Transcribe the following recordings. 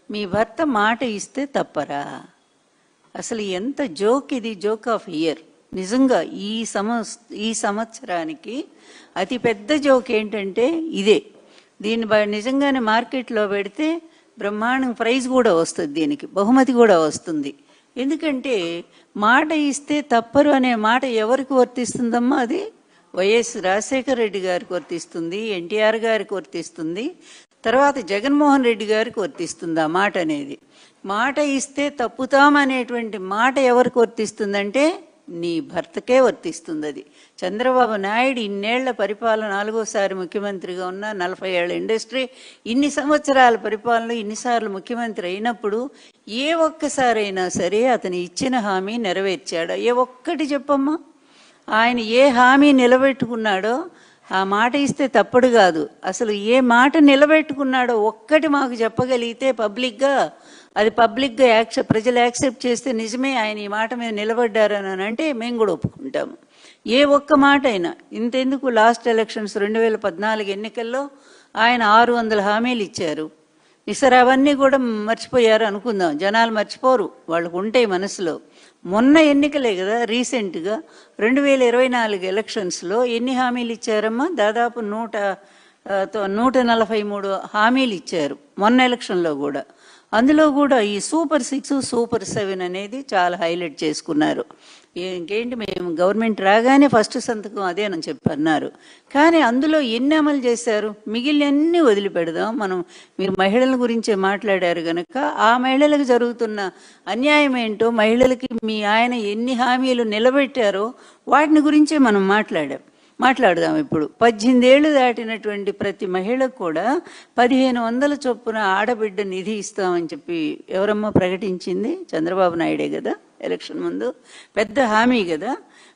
మీ భర్త మాట ఇస్తే తప్పరా? అసలు ఎంత జోక్ ఇది, జోక్ ఆఫ్ ఇయర్. నిజంగా ఈ సంవత్సరానికి అతి పెద్ద జోక్ ఏంటంటే ఇదే. దీన్ని నిజంగానే మార్కెట్లో పెడితే బ్రహ్మాండం ప్రైజ్ కూడా వస్తుంది, దీనికి బహుమతి కూడా వస్తుంది. ఎందుకంటే మాట ఇస్తే తప్పరు అనే మాట ఎవరికి వర్తిస్తుందమ్మా? అది వైఎస్ రాజశేఖర రెడ్డి గారికి వర్తిస్తుంది, ఎన్టీఆర్ గారికి వర్తిస్తుంది, తర్వాత జగన్మోహన్ రెడ్డి గారికి వర్తిస్తుంది ఆ మాట అనేది. మాట ఇస్తే తప్పుతామనేటువంటి మాట ఎవరికి వర్తిస్తుందంటే నీ భర్తకే వర్తిస్తుంది. అది చంద్రబాబు నాయుడు ఇన్నేళ్ల పరిపాలన, 4వసారి ముఖ్యమంత్రిగా ఉన్న, 40 ఏళ్ల ఇండస్ట్రీ, ఇన్ని సంవత్సరాల పరిపాలన, ఇన్నిసార్లు ముఖ్యమంత్రి అయినప్పుడు ఏ ఒక్కసారైనా సరే అతను ఇచ్చిన హామీ నెరవేర్చాడా? ఏ ఒక్కటి చెప్పమ్మా. ఆయన ఏ హామీ నిలబెట్టుకున్నాడో ఆ మాట ఇస్తే తప్పుడు కాదు, అసలు ఏ మాట నిలబెట్టుకున్నాడో ఒక్కటి మాకు చెప్పగలిగితే పబ్లిక్గా, అది పబ్లిక్గా ప్రజలు యాక్సెప్ట్ చేస్తే నిజమే ఆయన ఈ మాట మీద నిలబడ్డారని అంటే మేము కూడా ఒప్పుకుంటాము. ఏ ఒక్క మాట అయినా. ఇంతెందుకు, లాస్ట్ ఎలక్షన్స్ 2014 ఎన్నికల్లో ఆయన 600 హామీలు ఇచ్చారు. సరే అవన్నీ కూడా మర్చిపోయారు అనుకుందాం, జనాలు మర్చిపోరు, వాళ్ళకు ఉంటాయి మనసులో. మొన్న ఎన్నికలే కదా రీసెంట్గా 2024 ఎలక్షన్స్లో ఎన్ని హామీలు ఇచ్చారమ్మా? దాదాపు 143 హామీలు ఇచ్చారు మొన్న ఎలక్షన్లో కూడా. అందులో కూడా ఈ సూపర్ 6, సూపర్ 7 అనేది చాలా హైలైట్ చేసుకున్నారు. ఇంకేంటి, మేము గవర్నమెంట్ రాగానే ఫస్ట్ సంతకం అదేనని చెప్పి అన్నారు. కానీ అందులో ఎన్ని అమలు చేశారు? మిగిలినన్నీ వదిలిపెడదాం మనం. మీరు మహిళల గురించే మాట్లాడారు కనుక ఆ మహిళలకు జరుగుతున్న అన్యాయం ఏంటో, మహిళలకి మీ ఆయన ఎన్ని హామీలు నిలబెట్టారో వాటిని గురించే మనం మాట్లాడదాం ఇప్పుడు. 18 ఏళ్ళు దాటినటువంటి ప్రతి మహిళకు కూడా 1500 చొప్పున ఆడబిడ్డ నిధి ఇస్తామని చెప్పి ఎవరమ్మా ప్రకటించింది? చంద్రబాబు నాయుడే కదా ఎలక్షన్ ముందు. పెద్ద హామీ కదా.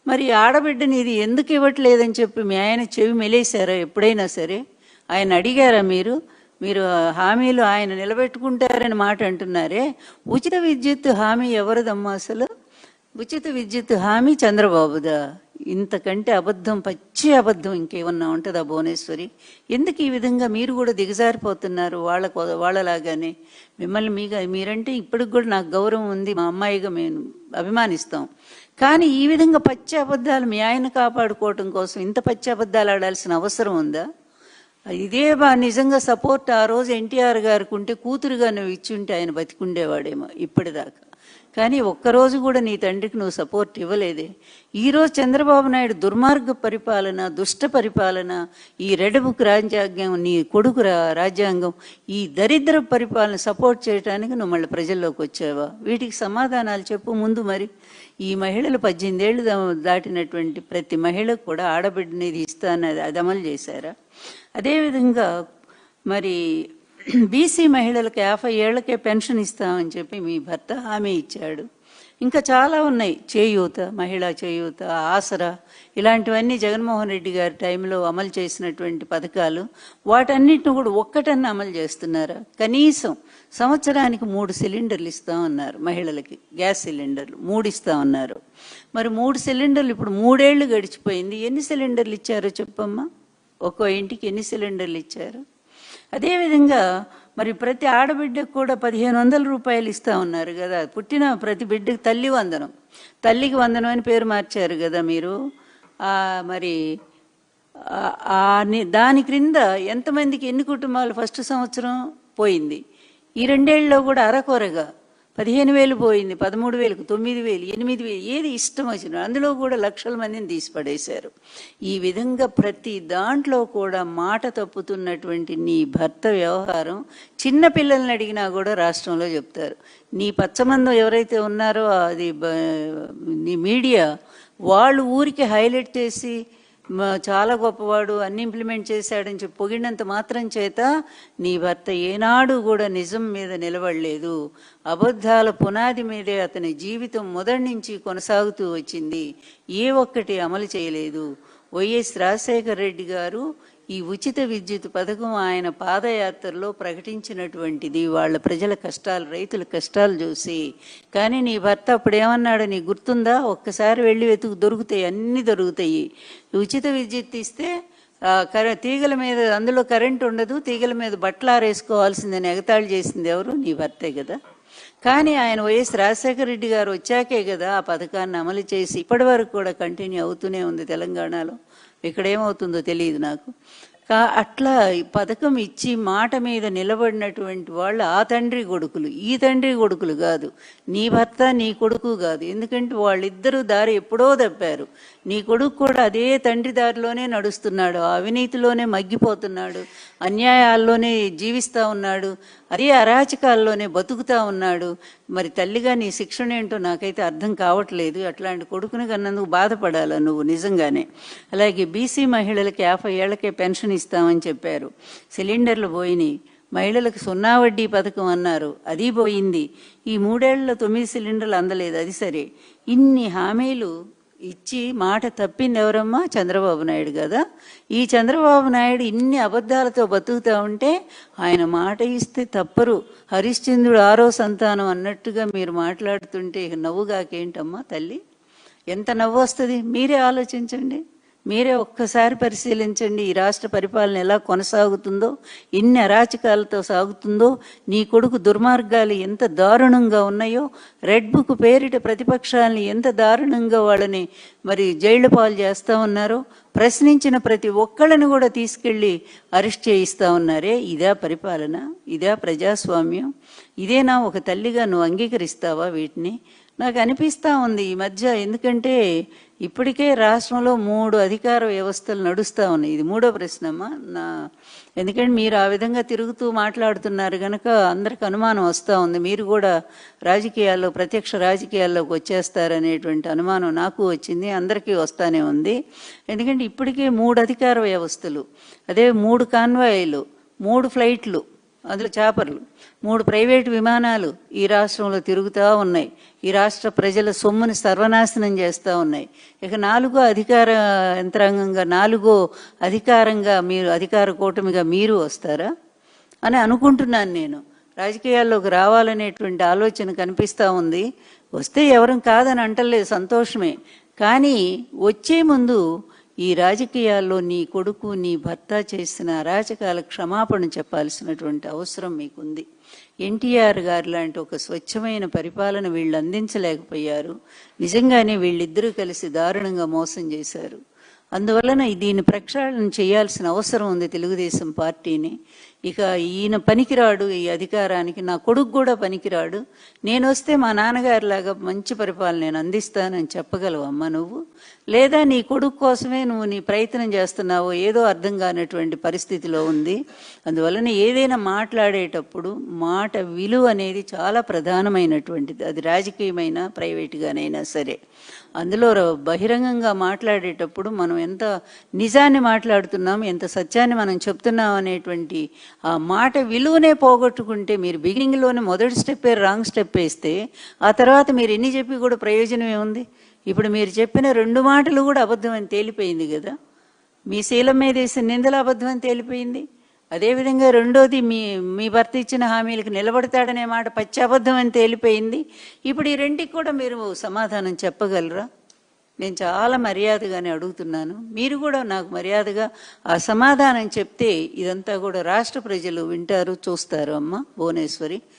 మరి ఆడబిడ్డ నిధి ఎందుకు ఇవ్వట్లేదని చెప్పి మీ ఆయన చెవి మెలేశారా ఎప్పుడైనా సరే? ఆయన అడిగారా మీరు? హామీలు ఆయన నిలబెట్టుకుంటారని మాట అంటున్నారే. ఉచిత విద్యుత్ హామీ ఎవరిదమ్మా అసలు? ఉచిత విద్యుత్ హామీ చంద్రబాబుదా? ఇంతకంటే అబద్ధం, పచ్చి అబద్ధం ఇంకేమన్నా ఉంటుందా భువనేశ్వరి? ఎందుకు ఈ విధంగా మీరు కూడా దిగజారిపోతున్నారు వాళ్ళలాగానే? మిమ్మల్ని మీరంటే ఇప్పటికి కూడా నాకు గౌరవం ఉంది, మా అమ్మాయిగా మేము అభిమానిస్తాం. కానీ ఈ విధంగా పచ్చి అబద్ధాలు మీ ఆయన కాపాడుకోవటం కోసం ఇంత పచ్చి అబద్ధాలు ఆడాల్సిన అవసరం ఉందా? ఇదే నిజంగా సపోర్ట్ ఆ రోజు ఎన్టీఆర్ గారికి ఉంటే, కూతురుగా నువ్వు ఇచ్చి ఉంటే ఆయన బతికుండేవాడేమో ఇప్పటిదాకా. కానీ ఒక్కరోజు కూడా నీ తండ్రికి నువ్వు సపోర్ట్ ఇవ్వలేదే. ఈరోజు చంద్రబాబు నాయుడు దుర్మార్గ పరిపాలన, దుష్ట పరిపాలన, ఈ రెడ్ బుక్ రాజ్యాంగం, నీ కొడుకు రాజ్యాంగం, ఈ దరిద్ర పరిపాలన సపోర్ట్ చేయడానికి నువ్వు మళ్ళీ ప్రజల్లోకి వచ్చావా? వీటికి సమాధానాలు చెప్పు ముందు. మరి ఈ మహిళలు 18 ఏళ్ళు దాటినటువంటి ప్రతి మహిళకు కూడా ఆడబిడ్డనేది ఇస్తానది అది అమలు చేశారా? అదేవిధంగా మరి బీసీ మహిళలకు 50 ఏళ్లకే పెన్షన్ ఇస్తామని చెప్పి మీ భర్త హామీ ఇచ్చాడు. ఇంకా చాలా ఉన్నాయి, చేయూత, మహిళా చేయూత, ఆసరా, ఇలాంటివన్నీ జగన్మోహన్ రెడ్డి గారి టైంలో అమలు చేసినటువంటి పథకాలు. వాటన్నిటిని కూడా ఒక్కటన్నా అమలు చేస్తున్నారా? కనీసం సంవత్సరానికి 3 సిలిండర్లు ఇస్తామన్నారు మహిళలకి, గ్యాస్ సిలిండర్లు 3 ఇస్తామన్నారు. మరి 3 సిలిండర్లు ఇప్పుడు 3 ఏళ్ళు గడిచిపోయింది, ఎన్ని సిలిండర్లు ఇచ్చారో చెప్పమ్మా? ఒక్కో ఇంటికి ఎన్ని సిలిండర్లు ఇచ్చారు? అదేవిధంగా మరి ప్రతి ఆడబిడ్డకు కూడా 1500 రూపాయలు ఇస్తా ఉన్నారు కదా. పుట్టిన ప్రతి బిడ్డకు తల్లికి వందనం అని పేరు మార్చారు కదా మీరు. మరి దాని క్రింద ఎంతమందికి, ఎన్ని కుటుంబాలు ఫస్ట్ సంవత్సరం పోయింది? ఈ 2 ఏళ్ళలో కూడా అరకొరగా 15,000 పోయింది, 13,000, 9,000, 8,000, ఏది ఇష్టం వచ్చిన అందులో కూడా లక్షల మందిని తీసిపడేశారు. ఈ విధంగా ప్రతి దాంట్లో కూడా మాట తప్పుతున్నటువంటి నీ భర్త వ్యవహారం చిన్న పిల్లల్ని అడిగినా కూడా రాష్ట్రంలో చెప్తారు. నీ పచ్చమందం ఎవరైతే ఉన్నారో అది నీ మీడియా వాళ్ళు ఊరికి హైలైట్ చేసి చాలా గొప్పవాడు, అన్ని ఇంప్లిమెంట్ చేశాడని చెప్పి పొగిడినంత మాత్రం చేత నీ భర్త ఏనాడు కూడా నిజం మీద నిలబడలేదు. అబద్ధాల పునాది మీదే అతని జీవితం మొదటి నుంచి కొనసాగుతూ వచ్చింది. ఏ ఒక్కటి అమలు చేయలేదు. వైఎస్ రాజశేఖర రెడ్డి గారు ఈ ఉచిత విద్యుత్ పథకం ఆయన పాదయాత్రలో ప్రకటించినటువంటిది, వాళ్ళ ప్రజల కష్టాలు, రైతుల కష్టాలు చూసి. కానీ నీ భర్త అప్పుడు ఏమన్నాడు నీకు గుర్తుందా? ఒక్కసారి వెళ్ళి వెతుకు, దొరుకుతాయి, అన్నీ దొరుకుతాయి. ఉచిత విద్యుత్ ఇస్తే తీగల మీద అందులో కరెంట్ ఉండదు, తీగల మీద బట్టలు ఆరేసుకోవాల్సిందని ఎగతాళి చేసింది ఎవరు? నీ భర్తే కదా. కానీ ఆయన వైఎస్ రాజశేఖర రెడ్డి గారు వచ్చాకే కదా ఆ పథకాన్ని అమలు చేసి ఇప్పటి వరకు కూడా కంటిన్యూ అవుతూనే ఉంది తెలంగాణలో. ఇక్కడ ఏమవుతుందో తెలియదు నాకు. అట్లా ఈ పథకం ఇచ్చి మాట మీద నిలబడినటువంటి వాళ్ళు ఆ తండ్రి కొడుకులు, ఈ తండ్రి కొడుకులు కాదు. నీ భర్త నీ కొడుకు కాదు. ఎందుకంటే వాళ్ళిద్దరూ దారి ఎప్పుడో తప్పారు. నీ కొడుకు కూడా అదే తండ్రి దారిలోనే నడుస్తున్నాడు, అవినీతిలోనే మగ్గిపోతున్నాడు, అన్యాయాల్లోనే జీవిస్తూ ఉన్నాడు, అదే అరాచకాల్లోనే బతుకుతూ ఉన్నాడు. మరి తల్లిగా నీ శిక్షణ ఏంటో నాకైతే అర్థం కావట్లేదు. అట్లాంటి కొడుకుని కన్నందుకు బాధపడాలా నువ్వు నిజంగానే. అలాగే బీసీ మహిళలకి 50 ఏళ్లకే పెన్షన్ ఇస్తామని చెప్పారు, సిలిండర్లు పోయినాయి. మహిళలకు 0 వడ్డీ పథకం అన్నారు, అది పోయింది. ఈ 3 ఏళ్లలో 9 సిలిండర్లు అందలేదు, అది సరే. ఇన్ని హామీలు ఇచ్చి మాట తప్పింది ఎవరమ్మా? చంద్రబాబు నాయుడు కదా. ఈ చంద్రబాబు నాయుడు ఇన్ని అబద్ధాలతో బతుకుతూ ఉంటే ఆయన మాట ఇస్తే తప్పరు. హరిశ్చంద్రుడు 6వ సంతానం అన్నట్టుగా మీరు మాట్లాడుతుంటే నవ్వుగాకేంటమ్మా తల్లి? ఎంత నవ్వు వస్తుంది? మీరే ఆలోచించండి, మీరే ఒక్కసారి పరిశీలించండి. ఈ రాష్ట్ర పరిపాలన ఎలా కొనసాగుతుందో, ఇన్ని అరాచకాలతో సాగుతుందో, నీ కొడుకు దుర్మార్గాలు ఎంత దారుణంగా ఉన్నాయో, రెడ్ బుక్ పేరిట ప్రతిపక్షాలని ఎంత దారుణంగా వాళ్ళని మరి జైళ్ల పాలు చేస్తూ ఉన్నారో, ప్రశ్నించిన ప్రతి ఒక్కళ్ళని కూడా తీసుకెళ్ళి అరెస్ట్ చేయిస్తూ ఉన్నారే. ఇదా పరిపాలన? ఇదా ప్రజాస్వామ్యం? ఇదేనా ఒక తల్లిగా నువ్వు అంగీకరిస్తావా వీటిని? నాకు అనిపిస్తూ ఉంది ఈ మధ్య. ఎందుకంటే ఇప్పటికే రాష్ట్రంలో 3 అధికార వ్యవస్థలు నడుస్తూ ఉన్నాయి. ఇది 3వ ప్రశ్నమ్మా ఎందుకంటే మీరు ఆ విధంగా తిరుగుతూ మాట్లాడుతున్నారు కనుక అందరికి అనుమానం వస్తూ ఉంది. మీరు కూడా రాజకీయాల్లో, ప్రత్యక్ష రాజకీయాల్లోకి వచ్చేస్తారనేటువంటి అనుమానం నాకు వచ్చింది, అందరికీ వస్తానే ఉంది. ఎందుకంటే ఇప్పటికే 3 అధికార వ్యవస్థలు, అదే 3 కాన్వాయిలు, 3 ఫ్లైట్లు, అందులో చాపర్లు, 3 ప్రైవేటు విమానాలు ఈ రాష్ట్రంలో తిరుగుతూ ఉన్నాయి. ఈ రాష్ట్ర ప్రజల సొమ్ముని సర్వనాశనం చేస్తూ ఉన్నాయి. ఇక 4వ అధికార యంత్రాంగంగా, 4వ అధికారంగా మీరు, అధికార కూటమిగా మీరు వస్తారా అని అనుకుంటున్నాను నేను. రాజకీయాల్లోకి రావాలనేటువంటి ఆలోచన కనిపిస్తూ ఉంది. వస్తే ఎవరం కాదని అంటలేదు, సంతోషమే. కానీ వచ్చే ముందు ఈ రాజకీయాల్లో నీ కొడుకు, నీ భర్త చేసిన అరాచకాల క్షమాపణ చెప్పాల్సినటువంటి అవసరం మీకుంది. ఎన్టీఆర్ గారు లాంటి ఒక స్వచ్ఛమైన పరిపాలన వీళ్ళు అందించలేకపోయారు. నిజంగానే వీళ్ళిద్దరూ కలిసి దారుణంగా మోసం చేశారు. అందువలన దీన్ని ప్రక్షాళన చేయాల్సిన అవసరం ఉంది తెలుగుదేశం పార్టీని. ఇక ఈయన పనికిరాడు ఈ అధికారానికి, నా కొడుకు కూడా పనికిరాడు, నేను వస్తే మా నాన్నగారిలాగా మంచి పరిపాలన నేను అందిస్తానని చెప్పగలవమ్మా నువ్వు? లేదా నీ కొడుకు కోసమే నువ్వు నీ ప్రయత్నం చేస్తున్నావో ఏదో అర్థం కానటువంటి పరిస్థితిలో ఉంది. అందువలన ఏదైనా మాట్లాడేటప్పుడు మాట విలువ అనేది చాలా ప్రధానమైనటువంటిది, అది రాజకీయమైన ప్రైవేటుగానైనా సరే. అందులో బహిరంగంగా మాట్లాడేటప్పుడు మనం ఎంత నిజాన్ని మాట్లాడుతున్నాం, ఎంత సత్యాన్ని మనం చెప్తున్నాం అనేటువంటి ఆ మాట విలువనే పోగొట్టుకుంటే, మీరు బిగినింగ్లోనే మొదటి స్టెప్పే రాంగ్ స్టెప్ వేస్తే ఆ తర్వాత మీరు ఎన్ని చెప్పి కూడా ప్రయోజనం ఏముంది? ఇప్పుడు మీరు చెప్పిన 2 మాటలు కూడా అబద్ధం అని తేలిపోయింది కదా. మీ శీలం మీద వేసిన నిందలు అబద్ధం అని తేలిపోయింది. అదేవిధంగా రెండోది మీ భర్త ఇచ్చిన హామీలకు నిలబడతాడనే మాట పచ్చి అబద్ధం అని తేలిపోయింది. ఇప్పుడు ఈ 2కి కూడా మీరు సమాధానం చెప్పగలరా? నేను చాలా మర్యాదగానే అడుగుతున్నాను. మీరు కూడా నాకు మర్యాదగా ఆ సమాధానం చెప్తే ఇదంతా కూడా రాష్ట్ర ప్రజలు వింటారు, చూస్తారు. అమ్మ భువనేశ్వరి.